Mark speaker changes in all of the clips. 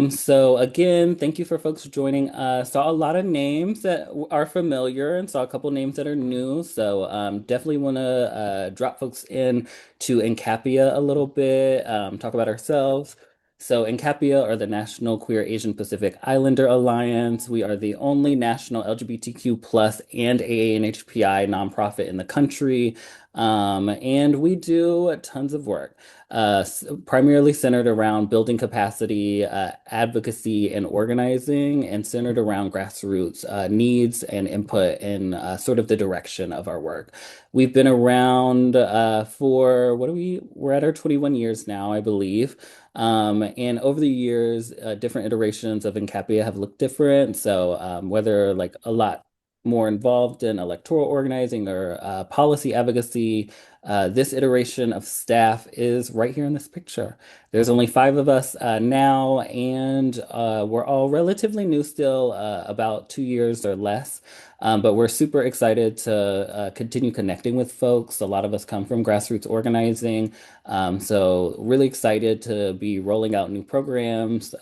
Speaker 1: So again, thank you for folks joining us. Saw a lot of names that are familiar and saw a couple names that are new. So definitely want to drop folks in to NCAPIA a little bit, talk about ourselves. So NCAPIA are the National Queer Asian Pacific Islander Alliance. We are the only national LGBTQ plus and AANHPI nonprofit in the country. And we do tons of work primarily centered around building capacity, advocacy, and organizing, and centered around grassroots needs and input in sort of the direction of our work. We've been around for what are we're at our 21 years now, I believe. And over the years, different iterations of NCAPIA have looked different. So whether like a lot more involved in electoral organizing or policy advocacy, this iteration of staff is right here in this picture. There's only five of us now, and we're all relatively new still, about 2 years or less. But we're super excited to continue connecting with folks. A lot of us come from grassroots organizing. So really excited to be rolling out new programs,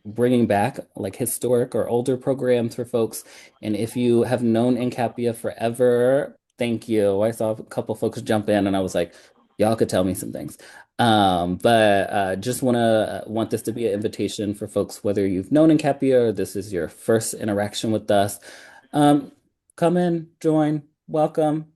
Speaker 1: bringing back like historic or older programs for folks. And if you have known NCAPIA forever, thank you. I saw a couple folks jump in and I was like, y'all could tell me some things. But just want this to be an invitation for folks, whether you've known NCAPIA or this is your first interaction with us. Um, Come in, join, welcome.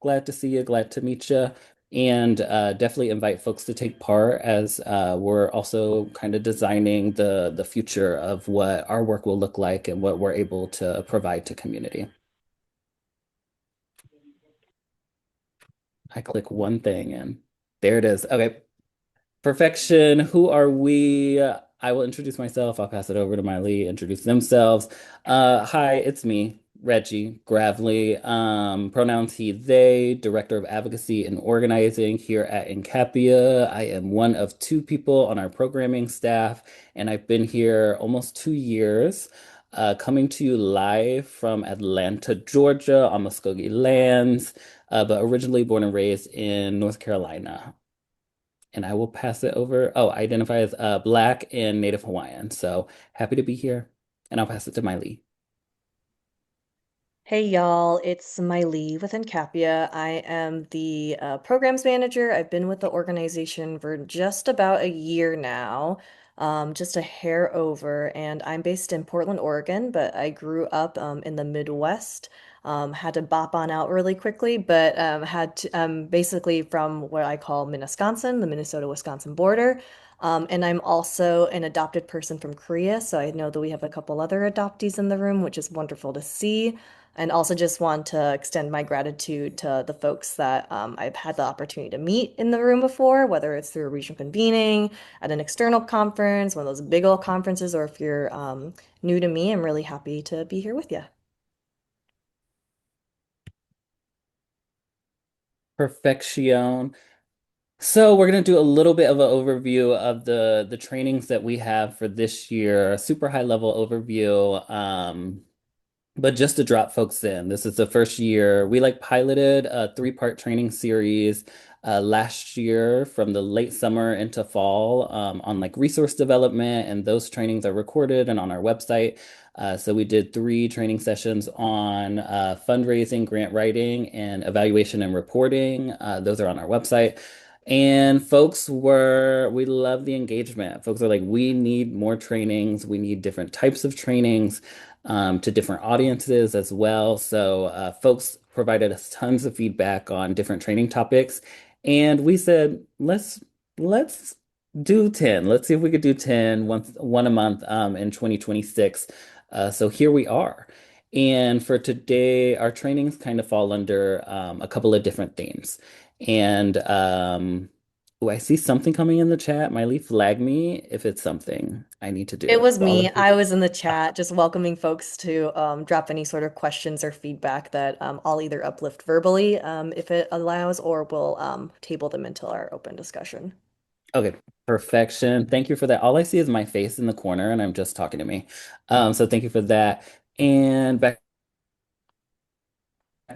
Speaker 1: Glad to see you, glad to meet you. And definitely invite folks to take part as we're also kind of designing the future of what our work will look like and what we're able to provide to community. I click one thing and there it is. Okay. Perfection. Who are we? I will introduce myself. I'll pass it over to Miley, introduce themselves. Hi, it's me, Reggie Gravely. Pronouns he, they, Director of Advocacy and Organizing here at NCAPIA. I am one of two people on our programming staff, and I've been here almost 2 years. Coming to you live from Atlanta, Georgia, on Muskogee lands, but originally born and raised in North Carolina. And I will pass it over. Oh, I identify as Black and Native Hawaiian. So happy to be here. And I'll pass it to Miley.
Speaker 2: Hey y'all, it's Miley with NCAPIA. I am the programs manager. I've been with the organization for just about a year now, just a hair over, and I'm based in Portland, Oregon, but I grew up in the Midwest. Had to bop on out really quickly, but had to, basically from what I call Minnetonka, the Minnesota-Wisconsin border. And I'm also an adopted person from Korea, so I know that we have a couple other adoptees in the room, which is wonderful to see. And also just want to extend my gratitude to the folks that I've had the opportunity to meet in the room before, whether it's through a regional convening, at an external conference, one of those big old conferences, or if you're new to me, I'm really happy to be here with you.
Speaker 1: Perfection. So we're going to do a little bit of an overview of the trainings that we have for this year, a super high level overview. But just to drop folks in, this is the first year. We like piloted a three-part training series last year from the late summer into fall on like resource development, and those trainings are recorded and on our website. So we did three training sessions on fundraising, grant writing, and evaluation and reporting. Those are on our website. And we love the engagement. Folks are like, we need more trainings. We need different types of trainings to different audiences as well. So folks provided us tons of feedback on different training topics, and we said let's do 10. Let's see if we could do 10 one a month in 2026. So here we are. And for today, our trainings kind of fall under a couple of different themes. And oh, I see something coming in the chat. Miley, flag me if it's something I need to
Speaker 2: It
Speaker 1: do.
Speaker 2: was
Speaker 1: So I'll
Speaker 2: me.
Speaker 1: let you.
Speaker 2: I was in the chat just welcoming folks to drop any sort of questions or feedback that I'll either uplift verbally if it allows, or we'll table them until our open discussion.
Speaker 1: Okay, perfection. Thank you for that. All I see is my face in the corner, and I'm just talking to me. So thank you for that. And back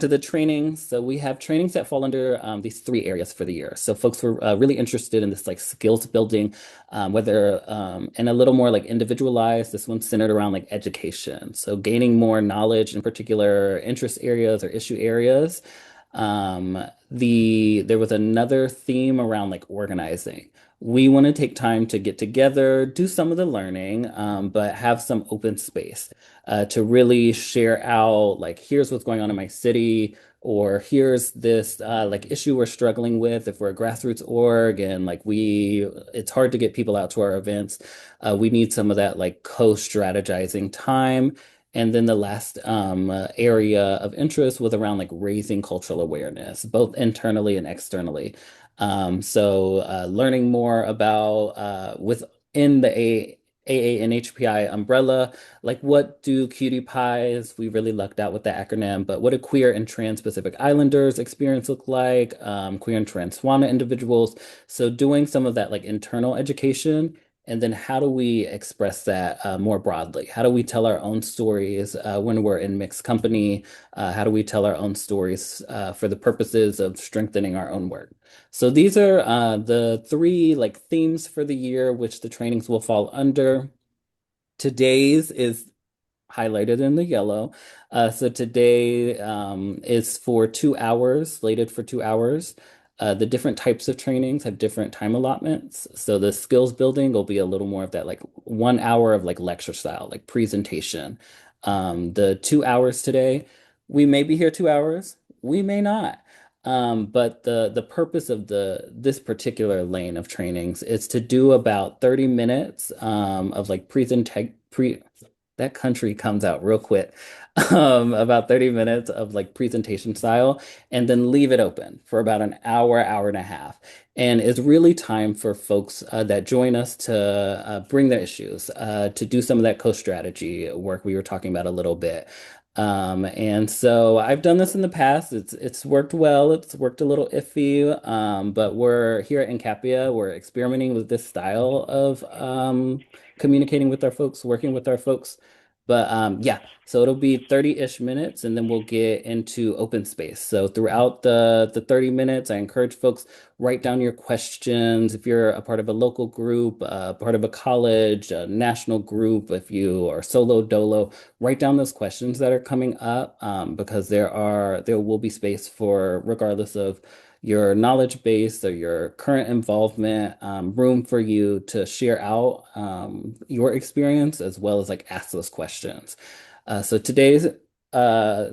Speaker 1: to the trainings. So we have trainings that fall under these three areas for the year. So folks were really interested in this like skills building, whether and a little more like individualized. This one's centered around like education. So gaining more knowledge in particular interest areas or issue areas. There was another theme around like organizing. We want to take time to get together, do some of the learning, but have some open space to really share out like here's what's going on in my city, or here's this like issue we're struggling with if we're a grassroots org and like we it's hard to get people out to our events. We need some of that like co-strategizing time. And then the last area of interest was around like raising cultural awareness, both internally and externally. Learning more about within the AANHPI umbrella, like what do cutie pies, we really lucked out with the acronym, but what do queer and trans Pacific Islanders experience look like, queer and trans SWANA individuals. So doing some of that like internal education. And then how do we express that more broadly? How do we tell our own stories when we're in mixed company? How do we tell our own stories for the purposes of strengthening our own work? So these are the three like themes for the year, which the trainings will fall under. Today's is highlighted in the yellow. So today is for 2 hours, slated for 2 hours. The different types of trainings have different time allotments. So the skills building will be a little more of that like 1 hour of like lecture style, like presentation. The 2 hours today, we may be here 2 hours, we may not. But the purpose of this particular lane of trainings is to do about 30 minutes of like that country comes out real quick. About 30 minutes of like presentation style, and then leave it open for about an hour, hour and a half. And it's really time for folks that join us to bring their issues, to do some of that co-strategy work we were talking about a little bit. And so I've done this in the past. It's worked well. It's worked a little iffy. But we're here at NQAPIA. We're experimenting with this style of communicating with our folks, working with our folks. But yeah, so it'll be 30-ish minutes and then we'll get into open space. So throughout the 30 minutes, I encourage folks write down your questions. If you're a part of a local group, part of a college, a national group, if you are solo dolo, write down those questions that are coming up because there will be space for regardless of your knowledge base or your current involvement, room for you to share out your experience as well as like ask those questions. So today's uh,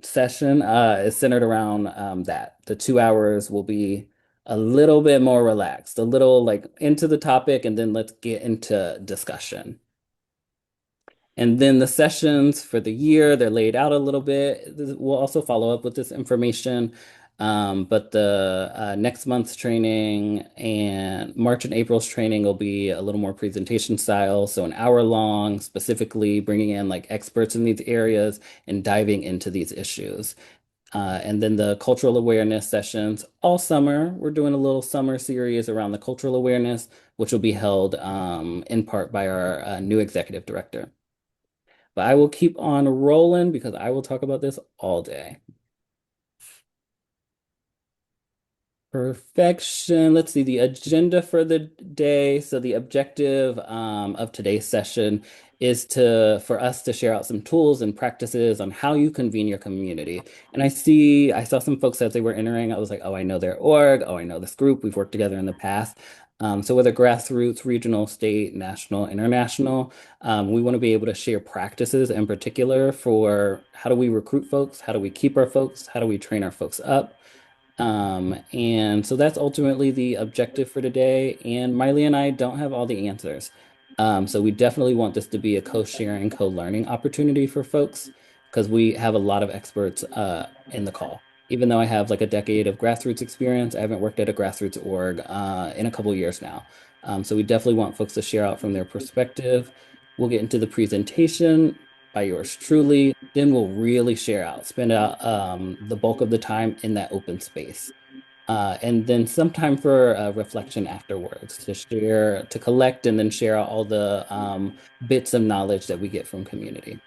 Speaker 1: session is centered around that. The 2 hours will be a little bit more relaxed, a little like into the topic, and then let's get into discussion. And then the sessions for the year, they're laid out a little bit. We'll also follow up with this information. But the next month's training and March and April's training will be a little more presentation style. So an hour long, specifically bringing in like experts in these areas and diving into these issues. And then the cultural awareness sessions all summer. We're doing a little summer series around the cultural awareness, which will be held in part by our new executive director. But I will keep on rolling because I will talk about this all day. Perfection. Let's see the agenda for the day. So the objective of today's session is for us to share out some tools and practices on how you convene your community. And I saw some folks as they were entering. I was like, oh, I know their org. Oh, I know this group. We've worked together in the past. So whether grassroots, regional, state, national, international, we want to be able to share practices in particular for how do we recruit folks? How do we keep our folks? How do we train our folks up? And so that's ultimately the objective for today. And Miley and I don't have all the answers. So we definitely want this to be a co-sharing, co-learning opportunity for folks because we have a lot of experts in the call. Even though I have like a decade of grassroots experience, I haven't worked at a grassroots org in a couple years now. So we definitely want folks to share out from their perspective. We'll get into the presentation by yours truly. Then we'll really share out, spend out the bulk of the time in that open space. And then some time for reflection afterwards to share, to collect, and then share out all the bits of knowledge that we get from community.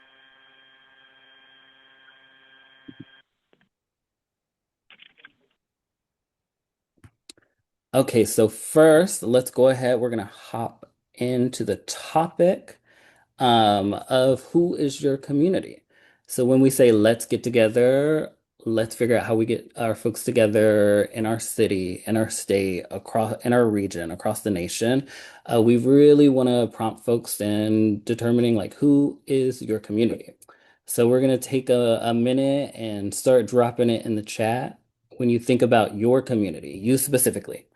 Speaker 1: Okay, so first, let's go ahead. We're gonna hop into the topic of who is your community. So when we say let's get together, let's figure out how we get our folks together in our city, in our state, across in our region, across the nation. We really want to prompt folks in determining like who is your community. So we're gonna take a minute and start dropping it in the chat. When you think about your community, you specifically.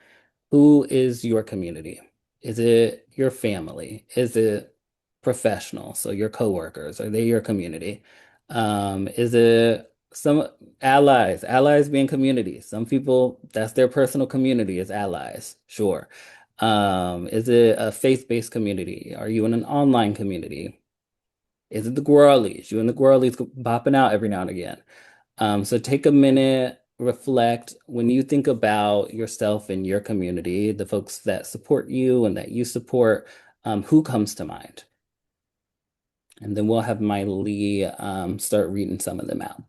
Speaker 1: Who is your community? Is it your family? Is it professional? So your coworkers, are they your community? Is it some allies? Allies being community. Some people, that's their personal community is allies. Sure. Is it a faith-based community? Are you in an online community? Is it the Gwirlies? You and the Gwirlies bopping out every now and again. So take a minute, reflect. When you think about yourself and your community, the folks that support you and that you support, who comes to mind? And then we'll have Miley start reading some of them out.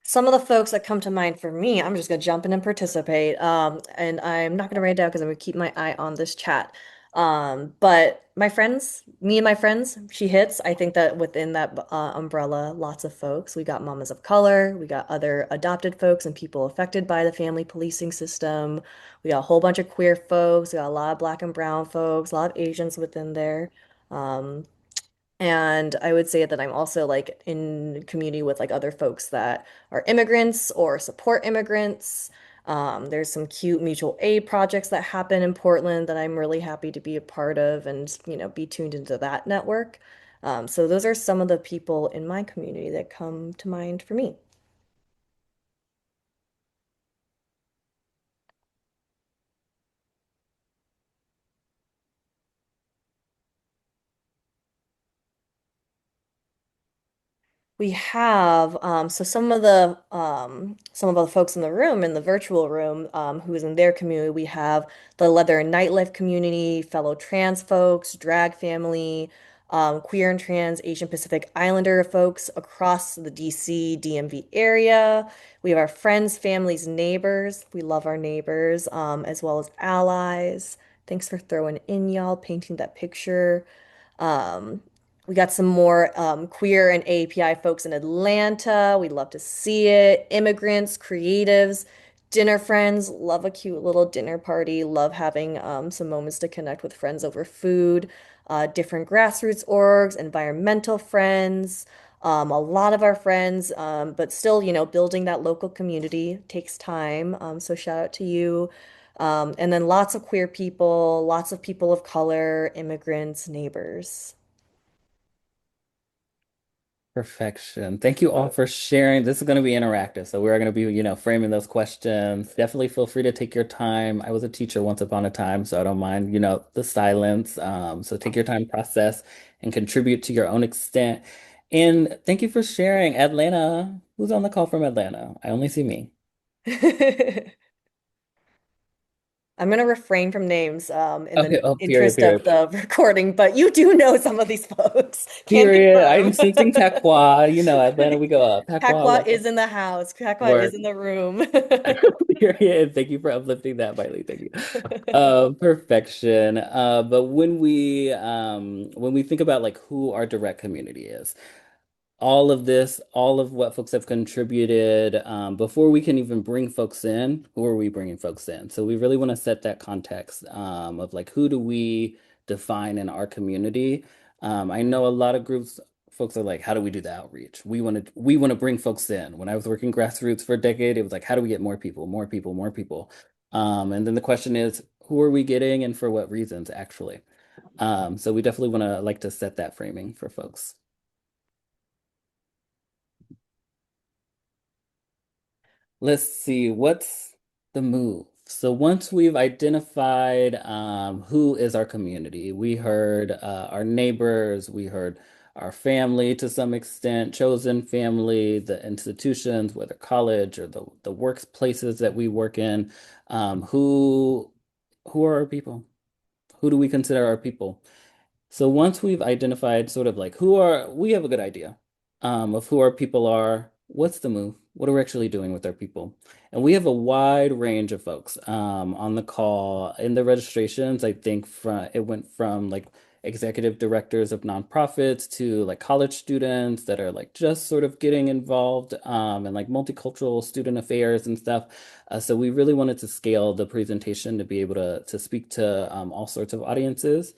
Speaker 2: Some of the folks that come to mind for me, I'm just gonna jump in and participate. And I'm not gonna write it down because I'm gonna keep my eye on this chat. But my friends, me and my friends, she hits. I think that within that umbrella, lots of folks. We got mamas of color, we got other adopted folks and people affected by the family policing system. We got a whole bunch of queer folks, we got a lot of black and brown folks, a lot of Asians within there. Um, and I would say that I'm also like in community with like other folks that are immigrants or support immigrants. There's some cute mutual aid projects that happen in Portland that I'm really happy to be a part of and, be tuned into that network. So those are some of the people in my community that come to mind for me. We have so some of the folks in the room in the virtual room who is in their community. We have the leather and nightlife community, fellow trans folks, drag family, queer and trans Asian Pacific Islander folks across the DC DMV area. We have our friends, families, neighbors. We love our neighbors as well as allies. Thanks for throwing in, y'all, painting that picture. Um, we got some more queer and AAPI folks in Atlanta. We'd love to see it. Immigrants, creatives, dinner friends. Love a cute little dinner party. Love having some moments to connect with friends over food. Different grassroots orgs, environmental friends. A lot of our friends, but still, building that local community takes time. So shout out to you. And then lots of queer people, lots of people of color, immigrants, neighbors.
Speaker 1: Perfection. Thank you all for sharing. This is going to be interactive, so we're going to be, framing those questions. Definitely feel free to take your time. I was a teacher once upon a time, so I don't mind, the silence. So take your time, process, and contribute to your own extent. And thank you for sharing. Atlanta. Who's on the call from Atlanta? I only see me.
Speaker 2: I'm gonna refrain from names in the
Speaker 1: Okay. Oh, period,
Speaker 2: interest of
Speaker 1: period,
Speaker 2: the recording, but you do know some of these folks. Can
Speaker 1: period. I'm
Speaker 2: confirm.
Speaker 1: sensing Patois. Atlanta, we go up. Patois,
Speaker 2: Pakwa
Speaker 1: let's
Speaker 2: is in the house. Pakwa is
Speaker 1: work.
Speaker 2: in the room.
Speaker 1: Period. Thank you for uplifting that, Miley. Thank you. Perfection. But when we think about like who our direct community is, all of this, all of what folks have contributed, before we can even bring folks in, who are we bringing folks in? So we really want to set that context of like who do we define in our community? I know a lot of groups, folks are like, how do we do the outreach? We want to bring folks in. When I was working grassroots for a decade, it was like, how do we get more people, more people, more people? And then the question is, who are we getting and for what reasons, actually? So we definitely want to like to set that framing for folks. Let's see, what's the move? So once we've identified who is our community, we heard our neighbors, we heard our family to some extent, chosen family, the institutions, whether college or the workplaces that we work in. Who are our people? Who do we consider our people? So once we've identified sort of like we have a good idea of who our people are. what's the move? What are we actually doing with our people? And we have a wide range of folks on the call. In the registrations, I think it went from like executive directors of nonprofits to like college students that are like just sort of getting involved in like multicultural student affairs and stuff. So we really wanted to scale the presentation to be able to speak to all sorts of audiences.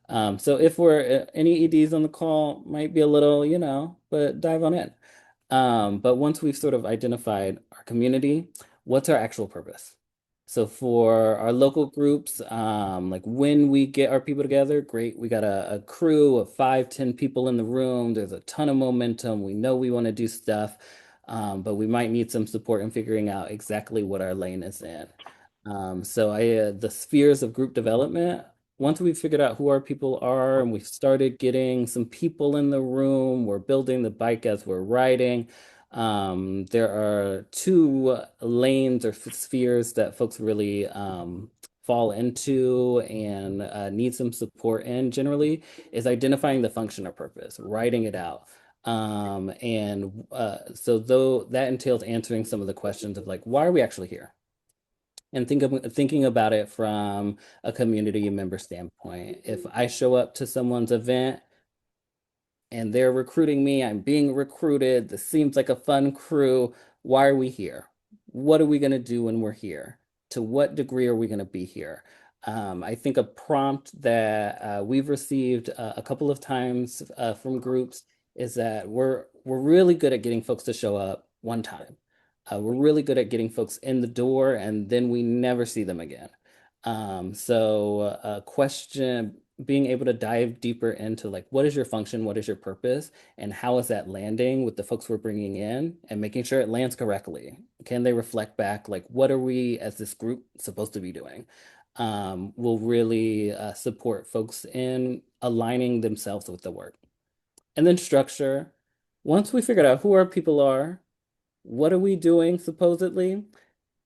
Speaker 1: So if we're any EDs on the call, might be a little, but dive on in. But once we've sort of identified our community, what's our actual purpose? So for our local groups, like when we get our people together, great. We got a crew of 5, 10 people in the room. There's a ton of momentum. We know we want to do stuff, but we might need some support in figuring out exactly what our lane is in. The spheres of group development, once we've figured out who our people are and we've started getting some people in the room, we're building the bike as we're riding. There are two lanes or spheres that folks really fall into and need some support in generally is identifying the function or purpose, writing it out. So though that entails answering some of the questions of like, why are we actually here? And thinking about it from a community member standpoint. If I show up to someone's event and they're recruiting me, I'm being recruited, this seems like a fun crew. Why are we here? What are we going to do when we're here? To what degree are we going to be here? I think a prompt that we've received a couple of times from groups is that we're really good at getting folks to show up one time. We're really good at getting folks in the door and then we never see them again. Question being able to dive deeper into like what is your function, what is your purpose, and how is that landing with the folks we're bringing in and making sure it lands correctly. Can they reflect back like what are we as this group supposed to be doing? Will really support folks in aligning themselves with the work. And then structure. Once we figured out who our people are, what are we doing supposedly?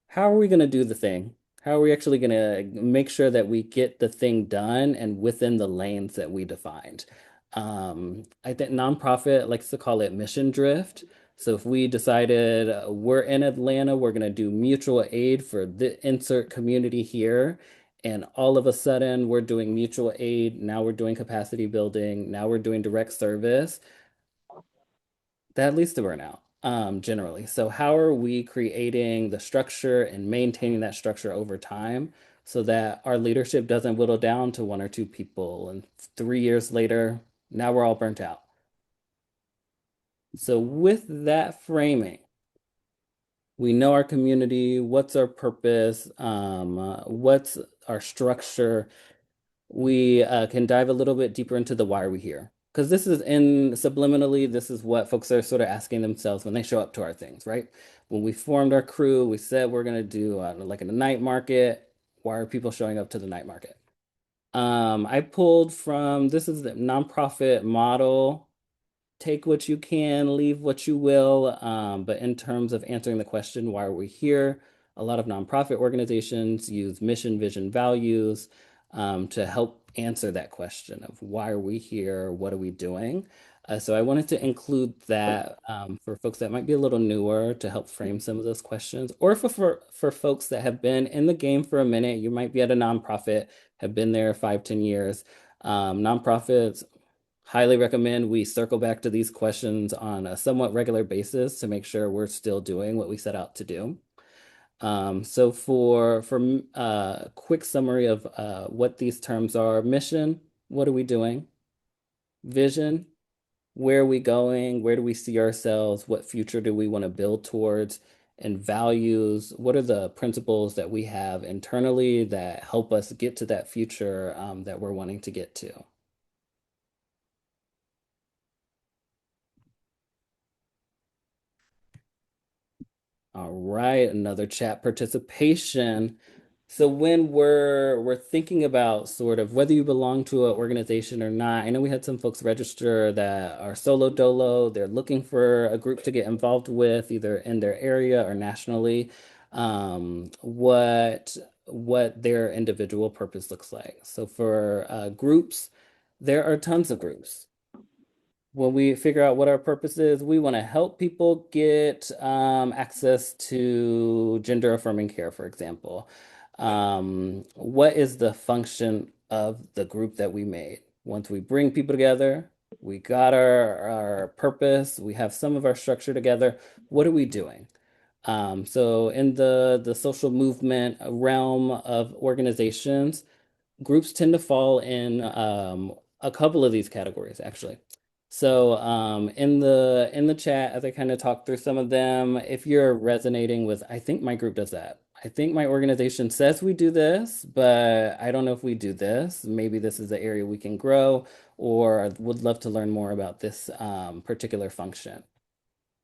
Speaker 1: How are we going to do the thing? How are we actually going to make sure that we get the thing done and within the lanes that we defined? I think nonprofit likes to call it mission drift. So if we decided we're in Atlanta, we're going to do mutual aid for the insert community here, and all of a sudden we're doing mutual aid, now we're doing capacity building, now we're doing direct service, that leads to burnout, generally. So how are we creating the structure and maintaining that structure over time so that our leadership doesn't whittle down to 1 or 2 people and 3 years later, now we're all burnt out. So with that framing, we know our community, what's our purpose, what's our structure, we can dive a little bit deeper into the why are we here? Because this is in subliminally, this is what folks are sort of asking themselves when they show up to our things, right? When we formed our crew, we said we're going to do like a night market. Why are people showing up to the night market? I pulled from this is the nonprofit model, take what you can, leave what you will. But in terms of answering the question, why are we here? A lot of nonprofit organizations use mission, vision, values to help answer that question of why are we here? What are we doing? So I wanted to include that for folks that might be a little newer to help frame some of those questions, or for folks that have been in the game for a minute. You might be at a nonprofit, have been there 5, 10 years. Nonprofits highly recommend we circle back to these questions on a somewhat regular basis to make sure we're still doing what we set out to do. So for quick summary of what these terms are, mission, what are we doing? Vision, where are we going? Where do we see ourselves? What future do we want to build towards? And values, what are the principles that we have internally that help us get to that future that we're wanting to get to? All right, another chat participation. So when we're thinking about sort of whether you belong to an organization or not, I know we had some folks register that are solo dolo. They're looking for a group to get involved with, either in their area or nationally. What their individual purpose looks like. So for groups, there are tons of groups. when we figure out what our purpose is, we want to help people get access to gender affirming care, for example. What is the function of the group that we made? Once we bring people together, we got our purpose, we have some of our structure together. What are we doing? So in the social movement realm of organizations, groups tend to fall in a couple of these categories actually. So in the chat, as I kind of talk through some of them, if you're resonating with, I think my group does that. I think my organization says we do this, but I don't know if we do this. Maybe this is the area we can grow, or I would love to learn more about this particular function.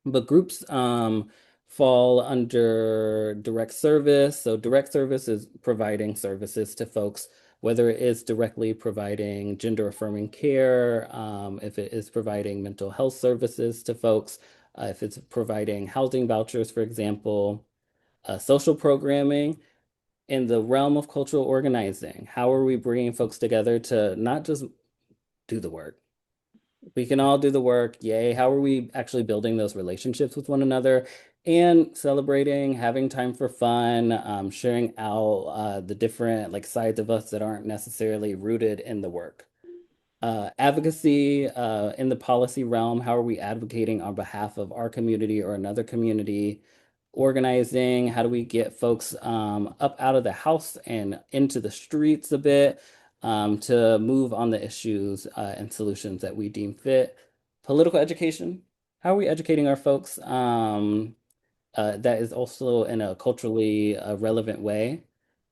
Speaker 1: But groups fall under direct service. So direct service is providing services to folks, whether it is directly providing gender affirming care, if it is providing mental health services to folks, if it's providing housing vouchers, for example, social programming. In the realm of cultural organizing, how are we bringing folks together to not just do the work? We can all do the work. Yay. How are we actually building those relationships with one another and celebrating, having time for fun, sharing out the different like sides of us that aren't necessarily rooted in the work? Advocacy in the policy realm, how are we advocating on behalf of our community or another community? Organizing, how do we get folks up out of the house and into the streets a bit to move on the issues and solutions that we deem fit? Political education, how are we educating our folks? That is also in a culturally relevant way.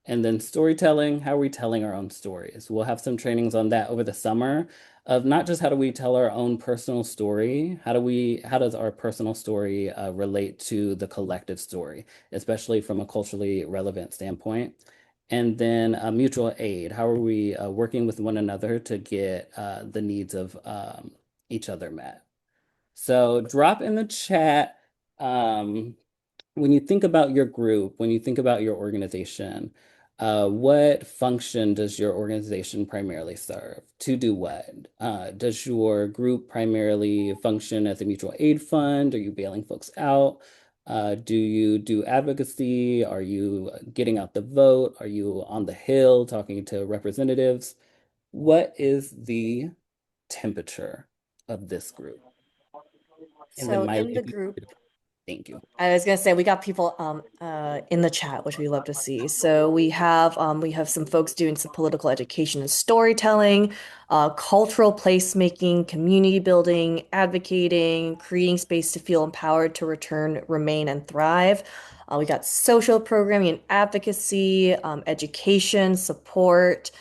Speaker 1: And then storytelling, how are we telling our own stories? We'll have some trainings on that over the summer of not just how do we tell our own personal story, how does our personal story relate to the collective story, especially from a culturally relevant standpoint. And then mutual aid, how are we working with one another to get the needs of each other met? So drop in the chat. When you think about your group, when you think about your organization, what function does your organization primarily serve? To do what? Does your group primarily function as a mutual aid fund? Are you bailing folks out? Do you do advocacy? Are you getting out the vote? Are you on the Hill talking to representatives? What is the temperature of this group? And then
Speaker 2: So
Speaker 1: Miley,
Speaker 2: in the
Speaker 1: if you,
Speaker 2: group,
Speaker 1: thank you.
Speaker 2: I was gonna say we got people in the chat, which we love to see. So we have some folks doing some political education and storytelling, cultural placemaking, community building, advocating, creating space to feel empowered to return, remain, and thrive. We got social programming and advocacy, education, support,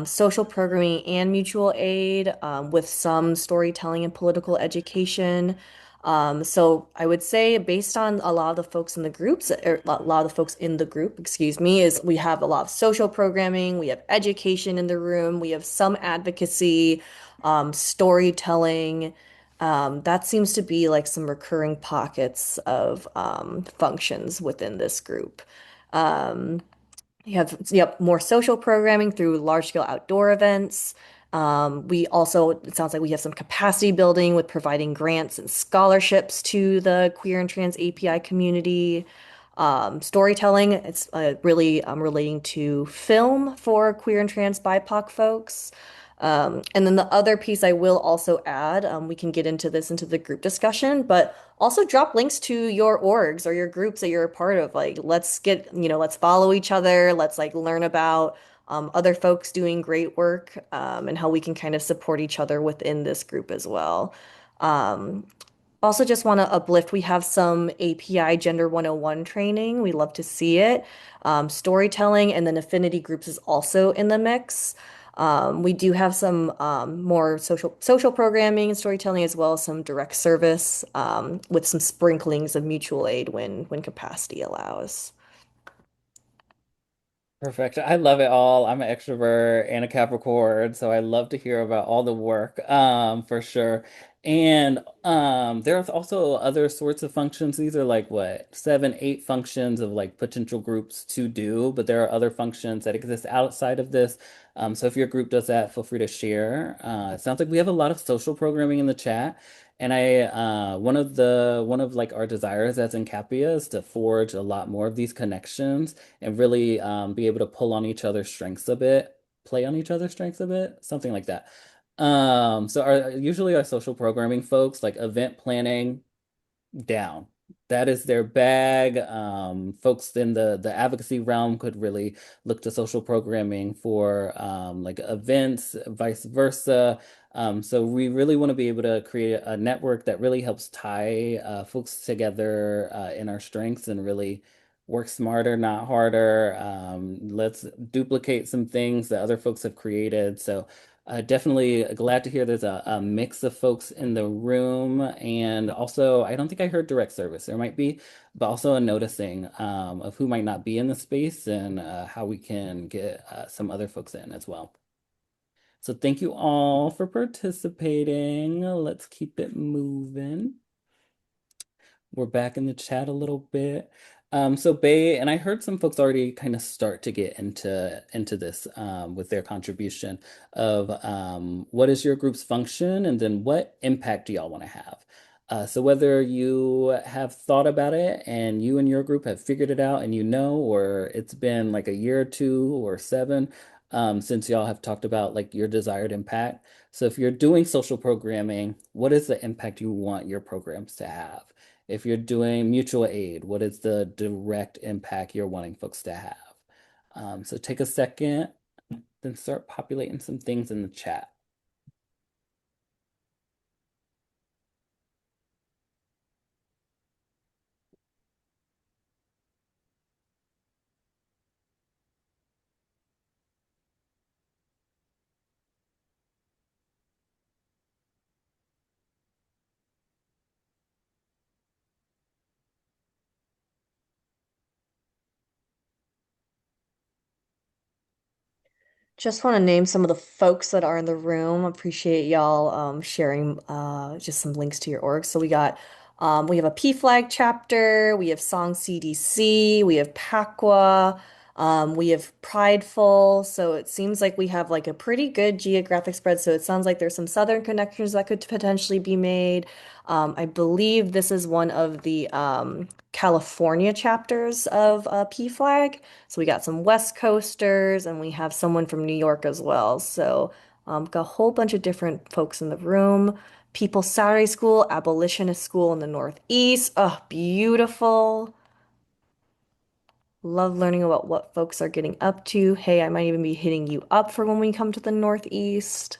Speaker 2: social programming and mutual aid, with some storytelling and political education. So I would say based on a lot of the folks in the groups, or a lot of the folks in the group, excuse me, is we have a lot of social programming, we have education in the room, we have some advocacy, storytelling. That seems to be like some recurring pockets of functions within this group. Um, you have, yep, more social programming through large-scale outdoor events. We also, it sounds like we have some capacity building with providing grants and scholarships to the queer and trans API community. Storytelling, it's really relating to film for queer and trans BIPOC folks. And then the other piece I will also add, we can get into this into the group discussion, but also drop links to your orgs or your groups that you're a part of. Like, let's get, let's follow each other. Let's like learn about other folks doing great work, and how we can kind of support each other within this group as well. Um, Also, just want to uplift. We have some API Gender 101 training. We love to see it. Storytelling and then affinity groups is also in the mix. We do have some more social programming and storytelling as well as some direct service, with some sprinklings of mutual aid when capacity allows.
Speaker 1: Perfect. I love it all. I'm an extrovert and a Capricorn, so I love to hear about all the work, for sure. And there's also other sorts of functions. These are like what, seven, eight functions of like potential groups to do, but there are other functions that exist outside of this. So if your group does that, feel free to share. It sounds like we have a lot of social programming in the chat. And one of like our desires as NCAPIA is to forge a lot more of these connections and really be able to pull on each other's strengths a bit, play on each other's strengths a bit, something like that. So usually our social programming folks like event planning down. That is their bag. Folks in the advocacy realm could really look to social programming for like events, vice versa. So we really want to be able to create a network that really helps tie folks together in our strengths and really work smarter, not harder. Let's duplicate some things that other folks have created. So definitely glad to hear there's a mix of folks in the room. And also, I don't think I heard direct service. There might be, but also a noticing of who might not be in the space and how we can get some other folks in as well. So thank you all for participating. Let's keep it moving. We're back in the chat a little bit. So Bay, and I heard some folks already kind of start to get into this with their contribution of what is your group's function and then what impact do y'all want to have? So whether you have thought about it and you and your group have figured it out and you know, or it's been like a year or two or seven since y'all have talked about like your desired impact. So if you're doing social programming, what is the impact you want your programs to have? If you're doing mutual aid, what is the direct impact you're wanting folks to have? So take a second, then start populating some things in the chat.
Speaker 2: Just want to name some of the folks that are in the room. Appreciate y'all sharing just some links to your org. So we have a PFLAG chapter, we have Song CDC, we have PACWA, we have Prideful. So it seems like we have like a pretty good geographic spread. So it sounds like there's some southern connections that could potentially be made. I believe this is one of the California chapters of PFLAG. So we got some West Coasters and we have someone from New York as well. So got a whole bunch of different folks in the room. People's Saturday School, Abolitionist School in the Northeast. Oh, beautiful. Love learning about what folks are getting up to. Hey, I might even be hitting you up for when we come to the Northeast.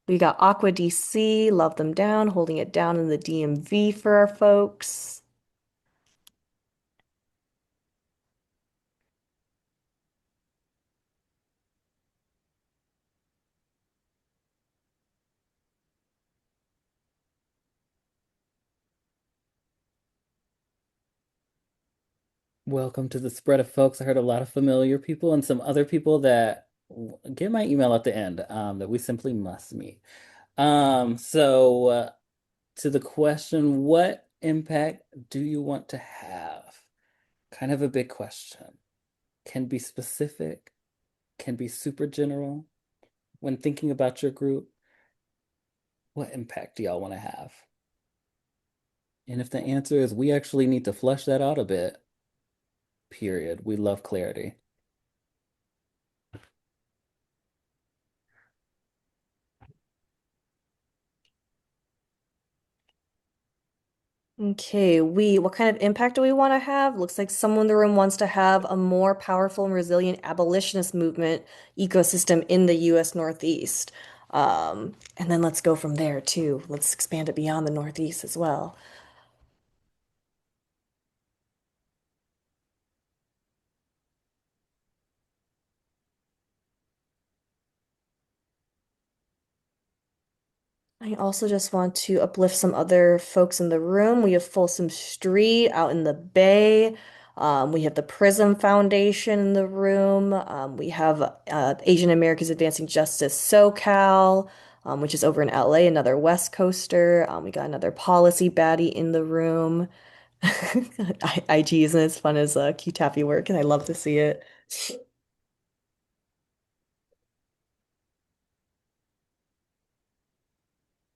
Speaker 2: We got Aqua DC, love them down, holding it down in the DMV for our folks.
Speaker 1: Welcome to the spread of folks. I heard a lot of familiar people and some other people that get my email at the end that we simply must meet. So to the question, what impact do you want to have? Kind of a big question. Can be specific, can be super general. When thinking about your group, what impact do y'all want to have? And if the answer is we actually need to flesh that out a bit, period. We love clarity.
Speaker 2: Okay, what kind of impact do we want to have? Looks like someone in the room wants to have a more powerful and resilient abolitionist movement ecosystem in the US Northeast. And then let's go from there too. Let's expand it beyond the Northeast as well. I also just want to uplift some other folks in the room. We have Folsom Street out in the Bay. We have the Prism Foundation in the room. We have Asian Americans Advancing Justice SoCal, which is over in LA, another West Coaster. We got another policy baddie in the room. IG isn't as fun as QTAPI work, and I love to see it.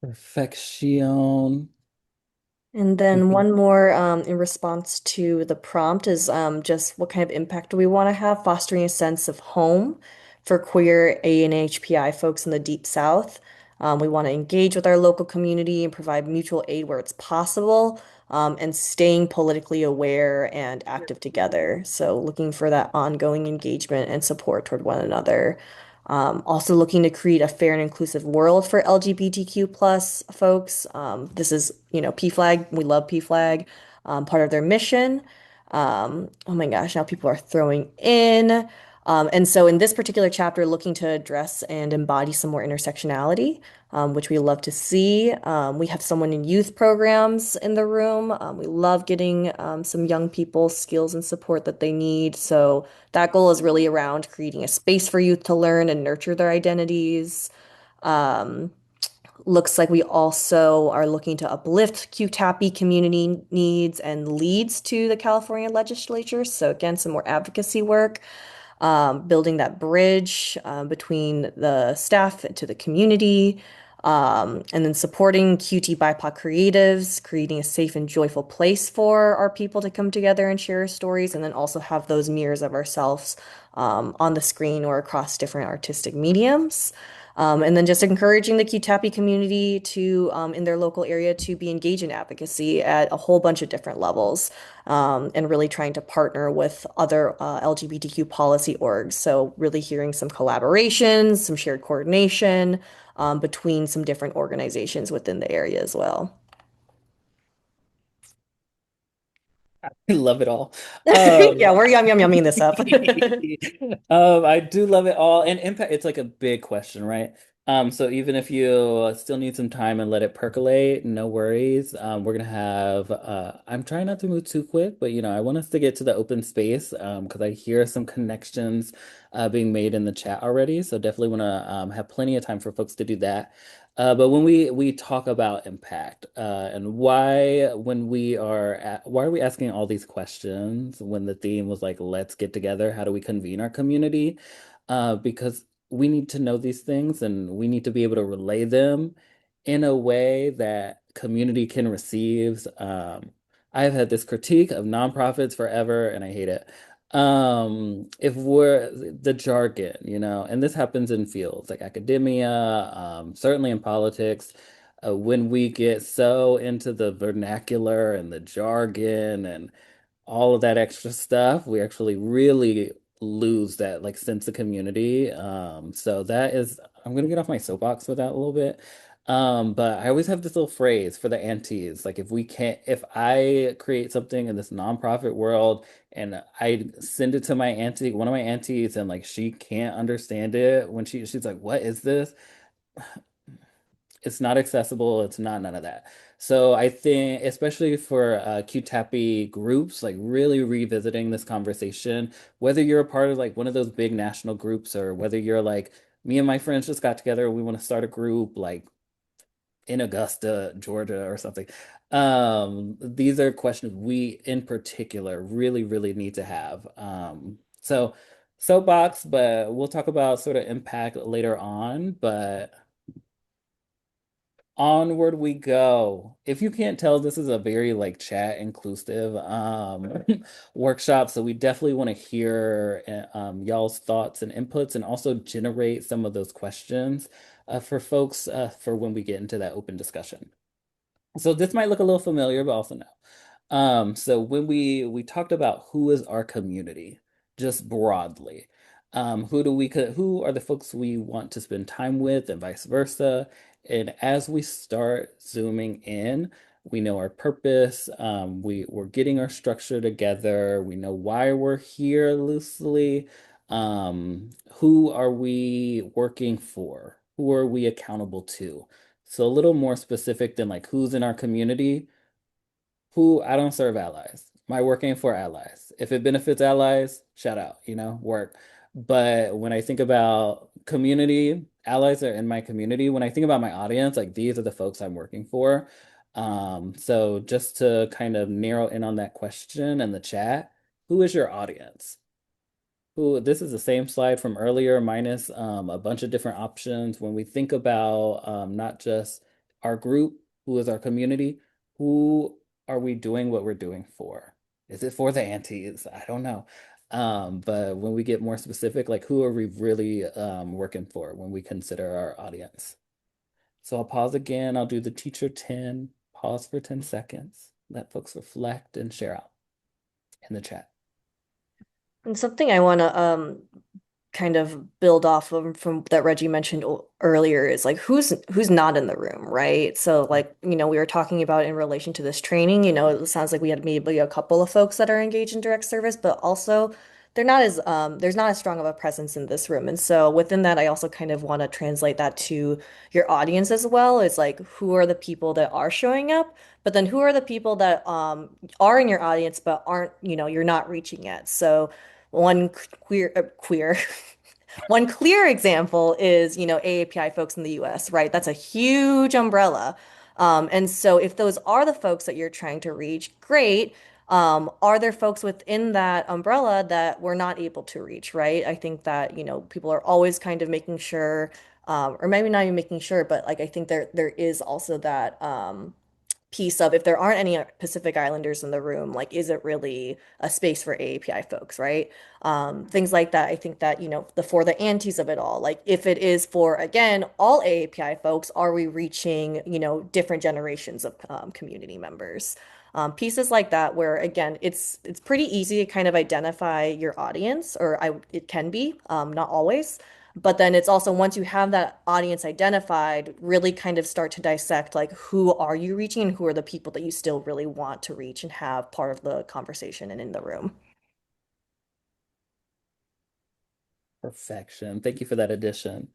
Speaker 1: Perfection.
Speaker 2: And then one more in response to the prompt is just what kind of impact do we want to have, fostering a sense of home for queer ANHPI folks in the Deep South. We want to engage with our local community and provide mutual aid where it's possible, and staying politically aware and active together. So looking for that ongoing engagement and support toward one another. Also looking to create a fair and inclusive world for LGBTQ plus folks. This is, PFLAG. We love PFLAG. Part of their mission. Oh my gosh, now people are throwing in. And so in this particular chapter, looking to address and embody some more intersectionality, which we love to see. We have someone in youth programs in the room. We love getting some young people skills and support that they need. So that goal is really around creating a space for youth to learn and nurture their identities. Um, Looks like we also are looking to uplift QTAPI community needs and leads to the California legislature. So again, some more advocacy work, building that bridge between the staff to the community, and then supporting QT BIPOC creatives, creating a safe and joyful place for our people to come together and share stories, and then also have those mirrors of ourselves on the screen or across different artistic mediums. And then just encouraging the QTAPI community to, in their local area, to be engaged in advocacy at a whole bunch of different levels, and really trying to partner with other LGBTQ policy orgs. So, really hearing some collaborations, some shared coordination between some different organizations within the area as well.
Speaker 1: I love it all.
Speaker 2: Yeah, we're yumming this up.
Speaker 1: I do love it all. And impact, it's like a big question, right? So even if you still need some time and let it percolate, no worries. We're gonna have I'm trying not to move too quick, but I want us to get to the open space because I hear some connections being made in the chat already. So definitely wanna have plenty of time for folks to do that. But when we talk about impact, and why are we asking all these questions when the theme was like, let's get together, how do we convene our community? Because we need to know these things and we need to be able to relay them in a way that community can receive. I've had this critique of nonprofits forever and I hate it. If we're the jargon, and this happens in fields like academia, certainly in politics, when we get so into the vernacular and the jargon and all of that extra stuff, we actually really lose that like sense of community. So that is, I'm gonna get off my soapbox for that a little bit. But I always have this little phrase for the antis. Like if I create something in this nonprofit world and I send it to my auntie, one of my aunties, and like she can't understand it when she's like, "What is this?" It's not accessible. It's not none of that. So I think, especially for Q-TAPI groups, like really revisiting this conversation, whether you're a part of like one of those big national groups or whether you're like me and my friends just got together and we want to start a group like in Augusta, Georgia or something. These are questions we in particular really, really need to have. So soapbox, but we'll talk about sort of impact later on, but onward we go. If you can't tell, this is a very like chat inclusive workshop, so we definitely want to hear y'all's thoughts and inputs and also generate some of those questions for folks for when we get into that open discussion. So this might look a little familiar, but also no. So when we talked about who is our community, just broadly, who are the folks we want to spend time with, and vice versa. And as we start zooming in, we know our purpose. We're getting our structure together. We know why we're here loosely. Who are we working for? Who are we accountable to? So a little more specific than like who's in our community, who I don't serve allies. Am I working for allies? If it benefits allies, shout out, work. But when I think about community, allies are in my community. When I think about my audience, like these are the folks I'm working for. So just to kind of narrow in on that question in the chat, who is your audience? Who, this is the same slide from earlier, minus a bunch of different options. When we think about not just our group, who is our community, who are we doing what we're doing for? Is it for the aunties? I don't know. But when we get more specific, like who are we really working for when we consider our audience? So I'll pause again. I'll do the teacher 10, pause for 10 seconds, let folks reflect and share out in the chat.
Speaker 2: And something I want to kind of build off of from that Reggie mentioned earlier is like who's not in the room, right? So like, we were talking about in relation to this training, it sounds like we had maybe a couple of folks that are engaged in direct service, but also they're not as there's not as strong of a presence in this room. And so within that, I also kind of want to translate that to your audience as well. It's like who are the people that are showing up, but then who are the people that are in your audience but aren't, you're not reaching yet. So one queer one clear example is, AAPI folks in the US, right? That's a huge umbrella. And so if those are the folks that you're trying to reach, great. Are there folks within that umbrella that we're not able to reach, right? I think that, people are always kind of making sure, or maybe not even making sure, but like I think there is also that piece of if there aren't any Pacific Islanders in the room, like is it really a space for AAPI folks, right? Things like that. I think that, the for the antis of it all, like if it is for, again, all AAPI folks, are we reaching, different generations of community members? Pieces like that where again it's pretty easy to kind of identify your audience or it can be not always, but then it's also once you have that audience identified, really kind of start to dissect like who are you reaching and who are the people that you still really want to reach and have part of the conversation and in the room.
Speaker 1: Perfection. Thank you for that addition.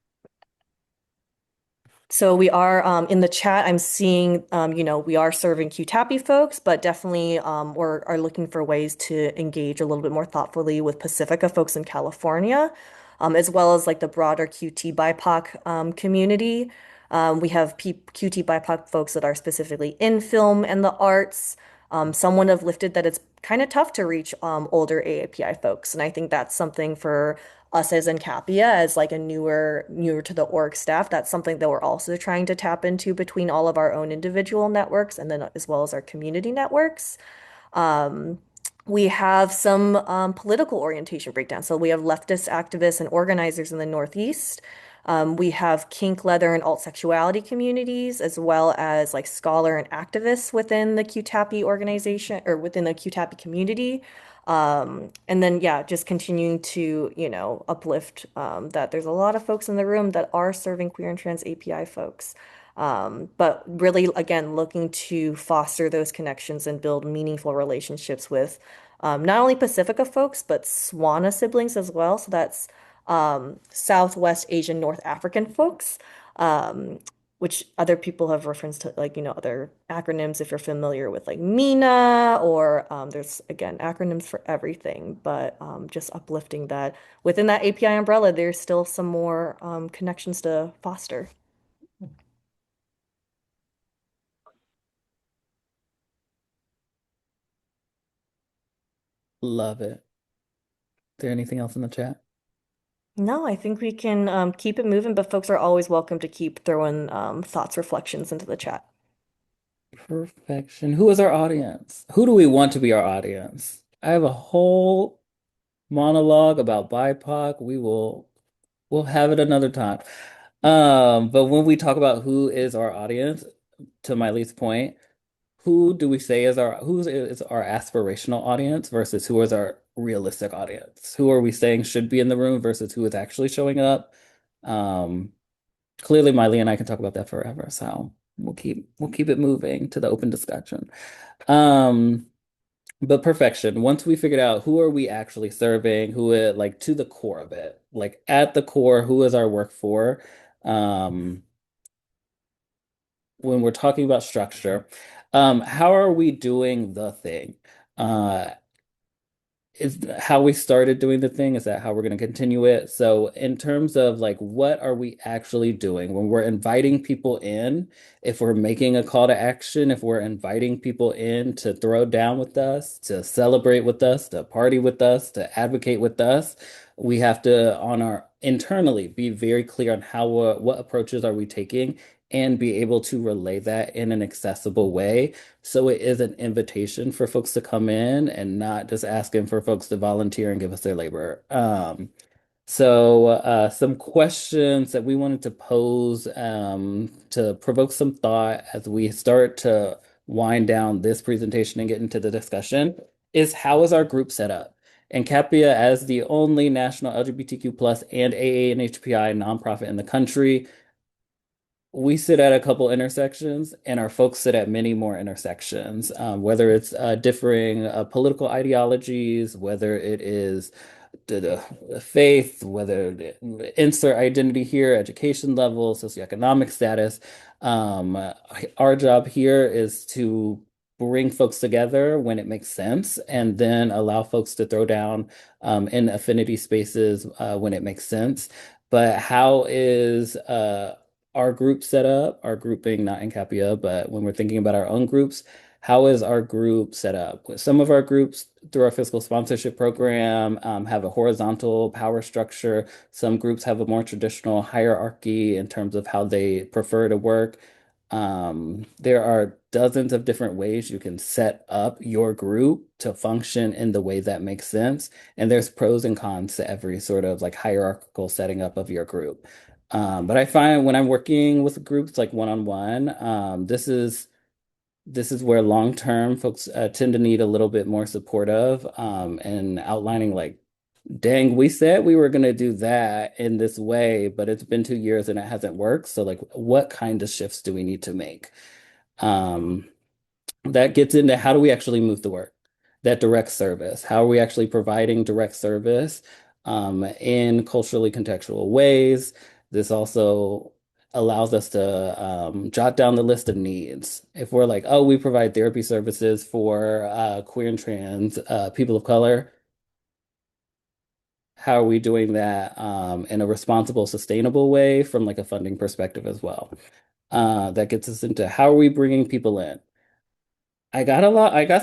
Speaker 2: So we are in the chat. I'm seeing, we are serving QTAPI folks, but definitely we're are looking for ways to engage a little bit more thoughtfully with Pacifica folks in California, as well as like the broader QT BIPOC community. We have QT BIPOC folks that are specifically in film and the arts. Someone have lifted that it's kind of tough to reach older AAPI folks, and I think that's something for us as NQAPIA as like a newer to the org staff. That's something that we're also trying to tap into between all of our own individual networks and then as well as our community networks. Um, we have some political orientation breakdown. So we have leftist activists and organizers in the Northeast. We have kink, leather, and alt sexuality communities, as well as like scholar and activists within the QTAPI organization or within the QTAPI community. And then, yeah, just continuing to, uplift that there's a lot of folks in the room that are serving queer and trans API folks. But really, again, looking to foster those connections and build meaningful relationships with not only Pacifica folks, but SWANA siblings as well. So that's Southwest Asian North African folks, which other people have referenced to, like, other acronyms if you're familiar with like MENA, or there's, again, acronyms for everything, but just uplifting that within that API umbrella, there's still some more connections to foster.
Speaker 1: Love it. Is there anything else in the chat?
Speaker 2: No, I think we can keep it moving, but folks are always welcome to keep throwing thoughts, reflections into the chat.
Speaker 1: Perfection. Who is our audience? Who do we want to be our audience? I have a whole monologue about BIPOC. We'll have it another time. But when we talk about who is our audience, to my least point, who do we say is our aspirational audience versus who is our realistic audience? Who are we saying should be in the room versus who is actually showing up? Um, Clearly Miley and I can talk about that forever, so we'll keep it moving to the open discussion. Um, but perfection. Once we figured out who are we actually serving, who it like to the core of it, like at the core, who is our work for? Um, when we're talking about structure, how are we doing the thing? Uh, is how we started doing the thing. Is that how we're going to continue it? So, in terms of like, what are we actually doing when we're inviting people in? If we're making a call to action, if we're inviting people in to throw down with us, to celebrate with us, to party with us, to advocate with us, we have to, on our internally, be very clear on how what approaches are we taking and be able to relay that in an accessible way so it is an invitation for folks to come in and not just asking for folks to volunteer and give us their labor. Some questions that we wanted to pose to provoke some thought as we start to wind down this presentation and get into the discussion is how is our group set up? And CAPIA, as the only national LGBTQ plus and AANHPI nonprofit in the country, we sit at a couple intersections, and our folks sit at many more intersections, whether it's differing political ideologies, whether it is the faith, insert identity here, education level, socioeconomic status. Um, our job here is to bring folks together when it makes sense, and then allow folks to throw down in affinity spaces when it makes sense. But how is our group set up, our group being not NCAPIA, but when we're thinking about our own groups, how is our group set up? Some of our groups, through our fiscal sponsorship program, have a horizontal power structure. Some groups have a more traditional hierarchy in terms of how they prefer to work. There are dozens of different ways you can set up your group to function in the way that makes sense. And there's pros and cons to every sort of like hierarchical setting up of your group. But I find when I'm working with groups like one-on-one, this is where long-term folks tend to need a little bit more support of and outlining like, dang, we said we were going to do that in this way, but it's been 2 years and it hasn't worked. So like, what kind of shifts do we need to make? Um, that gets into how do we actually move the work, that direct service. How are we actually providing direct service in culturally contextual ways? This also allows us to jot down the list of needs. If we're like, oh, we provide therapy services for queer and trans people of color, how are we doing that in a responsible, sustainable way from like a funding perspective as well? That gets us into how are we bringing people in? I got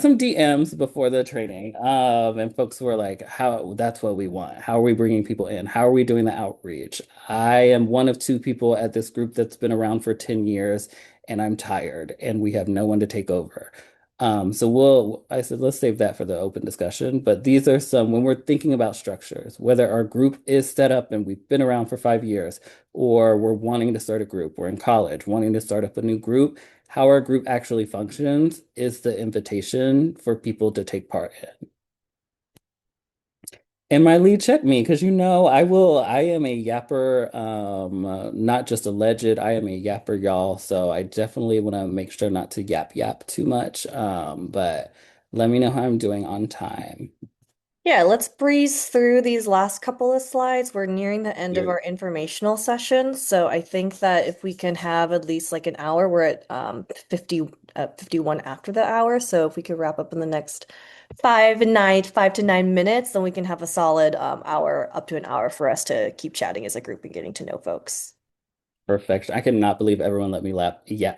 Speaker 1: some DMs before the training, and folks were like, how, that's what we want. How are we bringing people in? How are we doing the outreach? I am one of two people at this group that's been around for 10 years, and I'm tired, and we have no one to take over. I said, let's save that for the open discussion. But these are some, when we're thinking about structures, whether our group is set up and we've been around for 5 years, or we're wanting to start a group, we're in college, wanting to start up a new group, how our group actually functions is the invitation for people to take part in. And my lead checked me because I am a yapper, not just alleged, I am a yapper, y'all. So I definitely want to make sure not to yap too much. But let me know how I'm doing on time.
Speaker 2: Yeah, let's breeze through these last couple of slides. We're nearing the end of
Speaker 1: Yeah.
Speaker 2: our informational session, so I think that if we can have at least like an hour, we're at 51 after the hour. So if we could wrap up in the next 5 to 9 minutes, then we can have a solid hour, up to an hour for us to keep chatting as a group and getting to know folks.
Speaker 1: Perfection. I cannot believe everyone let me laugh. Yeah.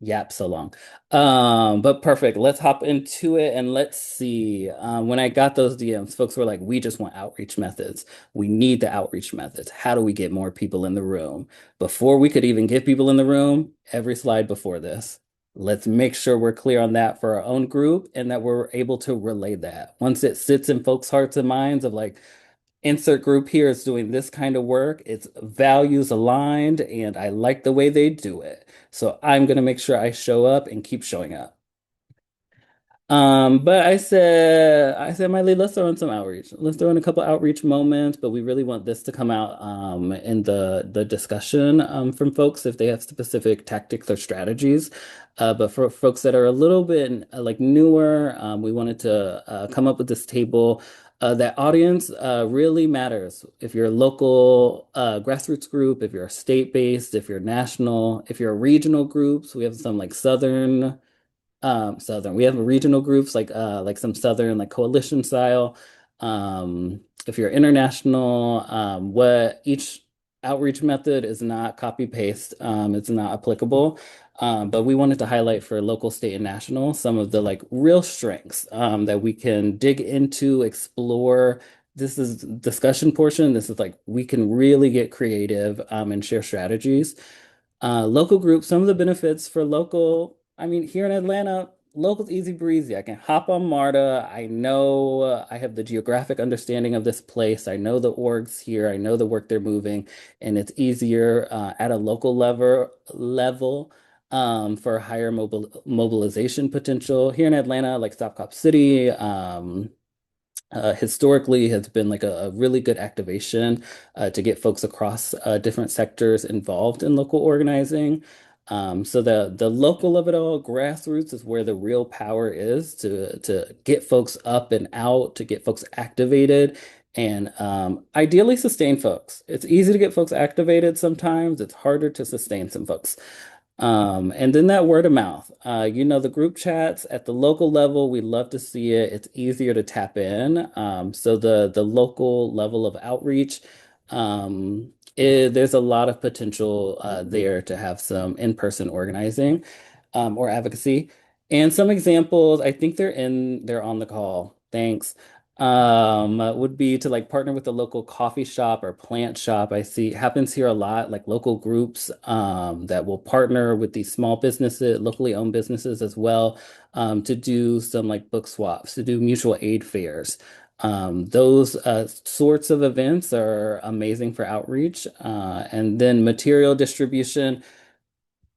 Speaker 1: Yap, so long. But perfect. Let's hop into it and let's see. When I got those DMs, folks were like, we just want outreach methods. We need the outreach methods. How do we get more people in the room? Before we could even get people in the room, every slide before this, let's make sure we're clear on that for our own group and that we're able to relay that. Once it sits in folks' hearts and minds of like, insert group here is doing this kind of work. It's values aligned, and I like the way they do it. So I'm going to make sure I show up and keep showing up. But I said, Miley, let's throw in some outreach. Let's throw in a couple outreach moments, but we really want this to come out in the discussion from folks if they have specific tactics or strategies. But for folks that are a little bit like newer, we wanted to come up with this table. That audience really matters. If you're a local grassroots group, if you're state-based, if you're national, if you're regional groups, we have some like Southern. Southern. We have regional groups like some Southern like coalition style. If you're international, what each outreach method is not copy paste. It's not applicable. But we wanted to highlight for local, state, and national some of the like real strengths that we can dig into, explore. This is discussion portion. This is like we can really get creative and share strategies. Local groups, some of the benefits for local, I mean, here in Atlanta, local's easy breezy. I can hop on MARTA. I know I have the geographic understanding of this place. I know the orgs here. I know the work they're moving, and it's easier at a local level for higher mobilization potential. Here in Atlanta, like Stop Cop City, historically has been like a really good activation to get folks across different sectors involved in local organizing. So the local of it all, grassroots is where the real power is to get folks up and out, to get folks activated, and ideally sustain folks. It's easy to get folks activated sometimes. It's harder to sustain some folks. And then that word of mouth. The group chats at the local level, we love to see it. It's easier to tap in. So the local level of outreach, there's a lot of potential there to have some in-person organizing or advocacy. And some examples, I think they're on the call. Thanks. Would be to like partner with a local coffee shop or plant shop. I see happens here a lot, like local groups that will partner with these small businesses, locally owned businesses as well, to do some like book swaps, to do mutual aid fairs. Those sorts of events are amazing for outreach. And then material distribution.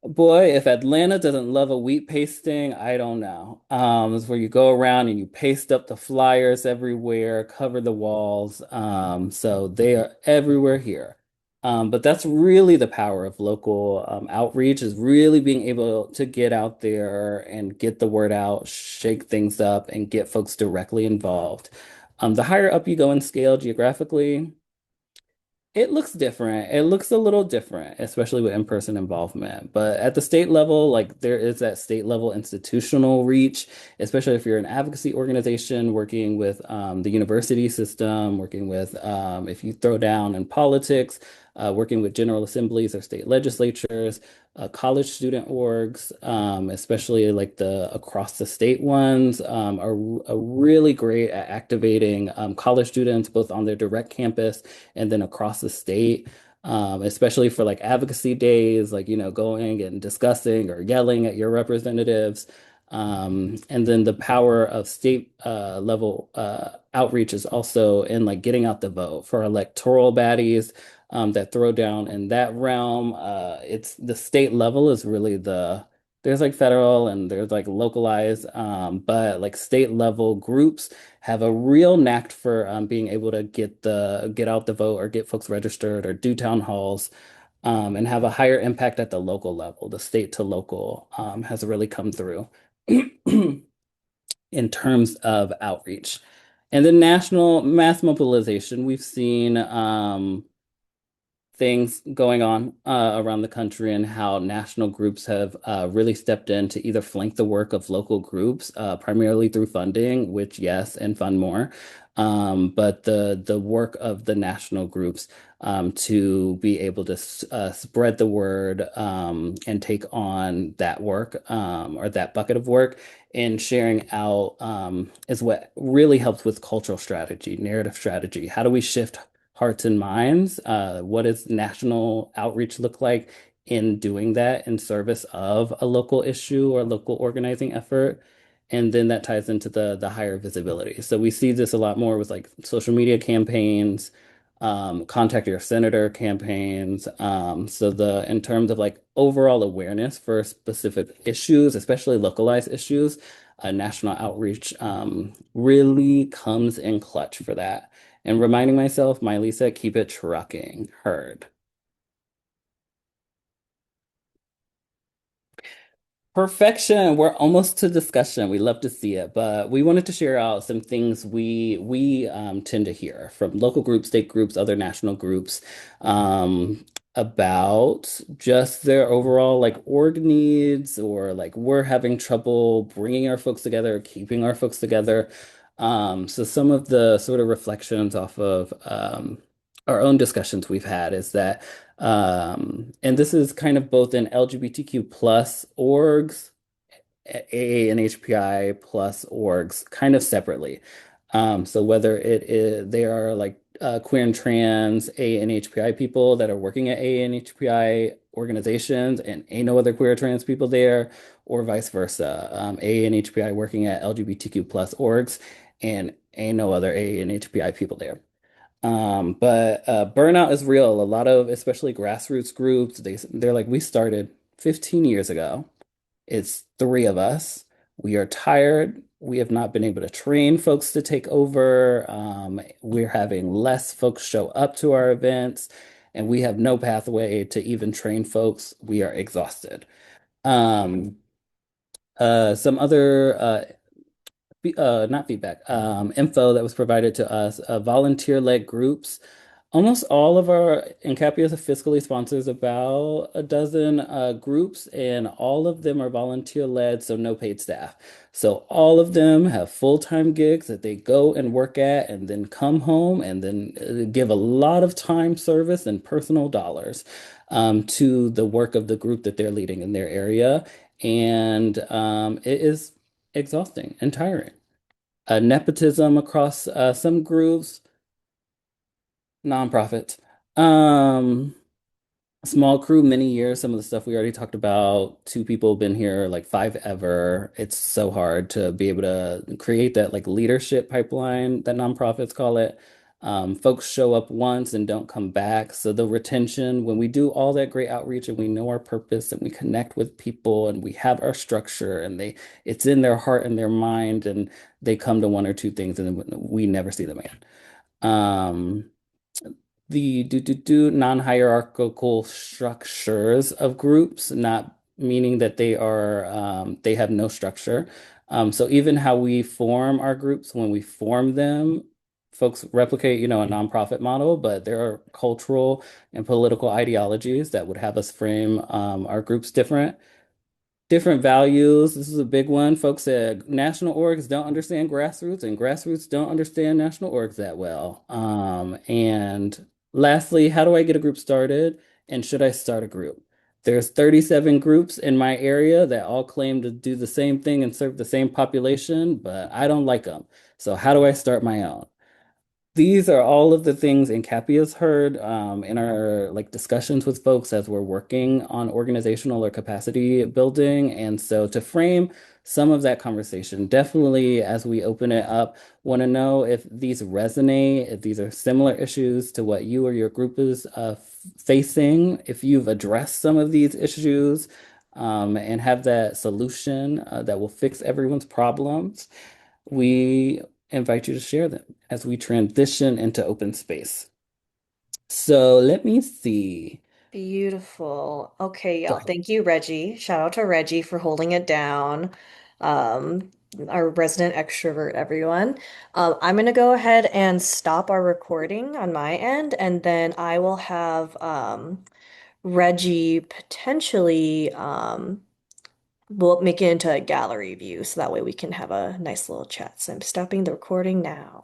Speaker 1: Boy, if Atlanta doesn't love a wheat pasting, I don't know. It's where you go around and you paste up the flyers everywhere, cover the walls. So they are everywhere here. But that's really the power of local outreach is really being able to get out there and get the word out, shake things up, and get folks directly involved. The higher up you go in scale geographically, it looks different. It looks a little different, especially with in-person involvement. But at the state level, like there is that state level institutional reach, especially if you're an advocacy organization working with the university system, working with, if you throw down in politics, working with general assemblies or state legislatures, college student orgs, especially like the across the state ones, are really great at activating college students both on their direct campus and then across the state, especially for like advocacy days, like, going and discussing or yelling at your representatives. And then the power of state level outreach is also in like getting out the vote for electoral baddies that throw down in that realm. It's the state level is really there's like federal and there's like localized, but like state level groups have a real knack for being able to get out the vote or get folks registered or do town halls and have a higher impact at the local level. The state to local has really come through in terms of outreach. And then national mass mobilization, we've seen things going on around the country and how national groups have really stepped in to either flank the work of local groups, primarily through funding, which yes, and fund more. But the work of the national groups to be able to spread the word and take on that work or that bucket of work and sharing out is what really helps with cultural strategy, narrative strategy. How do we shift hearts and minds? What does national outreach look like in doing that in service of a local issue or local organizing effort? And then that ties into the higher visibility. So we see this a lot more with like social media campaigns, contact your senator campaigns. So the in terms of like overall awareness for specific issues, especially localized issues, national outreach really comes in clutch for that. And reminding myself, my Lisa, keep it trucking. Heard. Perfection. We're almost to discussion. We love to see it, but we wanted to share out some things we tend to hear from local groups, state groups, other national groups. about just their overall like org needs, or like we're having trouble bringing our folks together, keeping our folks together. So some of the sort of reflections off of our own discussions we've had is that, and this is kind of both in LGBTQ plus orgs, AANHPI plus orgs kind of separately. So whether it is they are like queer and trans AANHPI people that are working at AANHPI organizations and ain't no other queer or trans people there, or vice versa. AANHPI working at LGBTQ plus orgs and ain't no other AANHPI people there. But burnout is real. A lot of, especially grassroots groups, they're like, we started 15 years ago. It's three of us. We are tired. We have not been able to train folks to take over. We're having less folks show up to our events, and we have no pathway to even train folks. We are exhausted. Um, some other not feedback, info that was provided to us, volunteer-led groups. Almost all of our NCAPIA fiscally sponsors about a dozen groups, and all of them are volunteer-led, so no paid staff. So all of them have full-time gigs that they go and work at and then come home and then give a lot of time, service, and personal dollars to the work of the group that they're leading in their area. And it is exhausting and tiring. Nepotism across some groups, nonprofits. Um, Small crew, many years. Some of the stuff we already talked about. Two people been here like five ever. It's so hard to be able to create that like leadership pipeline that nonprofits call it. Folks show up once and don't come back. So the retention, when we do all that great outreach and we know our purpose and we connect with people and we have our structure and it's in their heart and their mind, and they come to one or two things and then we never see them again. Um, the non-hierarchical structures of groups, not meaning that they have no structure. So even how we form our groups, when we form them, folks replicate, a nonprofit model, but there are cultural and political ideologies that would have us frame our groups different values. This is a big one. Folks said national orgs don't understand grassroots, and grassroots don't understand national orgs that well. And lastly, how do I get a group started? And should I start a group? There's 37 groups in my area that all claim to do the same thing and serve the same population, but I don't like them. So how do I start my own? These are all of the things NCAPIA's heard in our like discussions with folks as we're working on organizational or capacity building. And so to frame some of that conversation, definitely as we open it up, want to know if these resonate, if these are similar issues to what you or your group is facing, if you've addressed some of these issues and have that solution that will fix everyone's problems. We invite you to share them as we transition into open space. So let me see.
Speaker 2: Beautiful. Okay, y'all.
Speaker 1: So
Speaker 2: Thank you, Reggie. Shout out to Reggie for holding it down. Um, our resident extrovert, everyone. I'm gonna go ahead and stop our recording on my end, and then I will have Reggie potentially we'll make it into a gallery view so that way we can have a nice little chat. So I'm stopping the recording now.